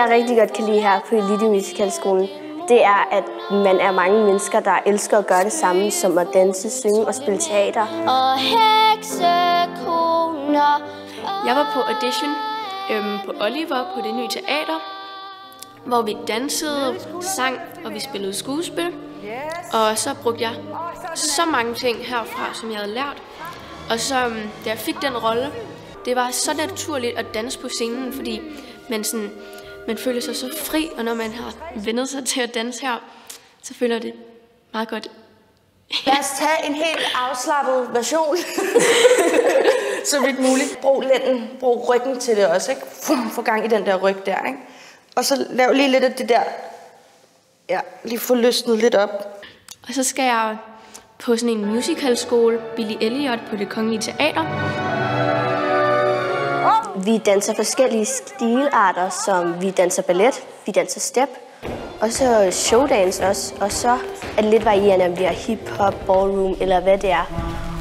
jeg rigtig godt kan lide her på Elite Musicalskolen, det er, at man er mange mennesker, der elsker at gøre det samme, som at danse, synge og spille teater. Og heksekoner. Jeg var på audition på Oliver på Det Nye Teater, hvor vi dansede, sang og vi spillede skuespil. Og så brugte jeg så mange ting herfra, som jeg havde lært. Og så da jeg fik den rolle, det var så naturligt at danse på scenen, fordi man føler sig så fri, og når man har vendet sig til at danse her, så føler det meget godt. Lad os tage en helt afslappet version. Så vidt muligt. Brug lænden, brug ryggen til det også, ikke? Få gang i den der ryg der, ikke? Og så lav lige lidt af det der, ja, lige få løsnet lidt op. Og så skal jeg på sådan en musicalskole, Billy Elliot på Det Kongelige Teater. Vi danser forskellige stilarter, som vi danser ballet, vi danser step, og så showdance også. Og så er det lidt varierende, om vi har hip-hop, ballroom eller hvad det er.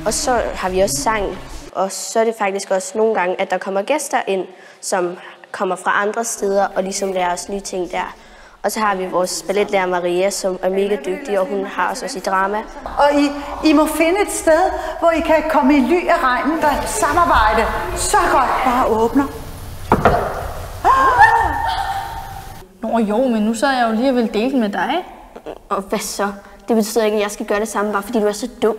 Og så har vi også sang, og så er det faktisk også nogle gange, at der kommer gæster ind, som kommer fra andre steder og ligesom lærer os nye ting der. Og så har vi vores balletlærer Maria, som er mega dygtig, og hun har os også i drama. Og I må finde et sted, hvor I kan komme i ly af regnen, der samarbejde så godt bare åbner. Nå jo, men nu så er jeg jo lige vel delt med dig. Og hvad så? Det betyder ikke, at jeg skal gøre det samme, bare fordi du er så dum.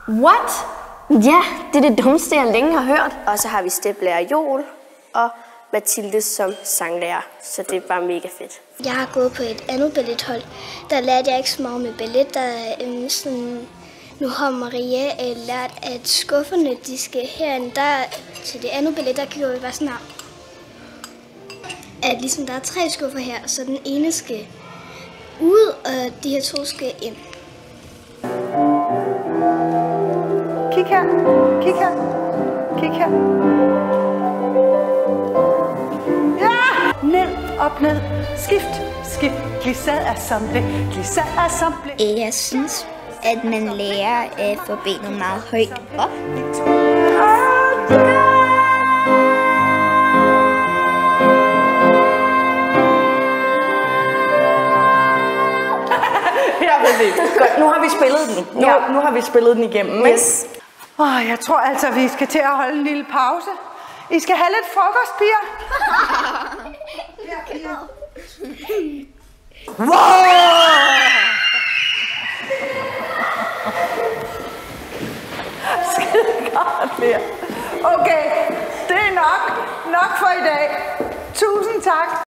What? Ja, det er det dummeste, jeg længe har hørt. Og så har vi steplærer Joel og Mathilde som sanglærer, så det er bare mega fedt. Jeg har gået på et andet ballethold. Der lærte jeg ikke så meget med ballet. Nu har Maria lært, at skufferne, de skal herinde. Til det andet ballet, der gjorde vi bare sådan her. At ligesom der er 3 skuffer her, så den ene skal ud, og de her 2 skal ind. Kig her, kig her, kig her. Ned, op, ned. Skift, skift. Glissade assemble, glissade assemble. Jeg synes, at man lærer at få benet meget højt op. Ja, præcis. Godt, nu har vi spillet den. Nu har vi spillet den igennem. Yes. Jeg tror altså, vi skal til at holde en lille pause. I skal have lidt frokost, piger. Wow! Skide godt, Lea. Okay, det er nok for i dag. Tusind tak.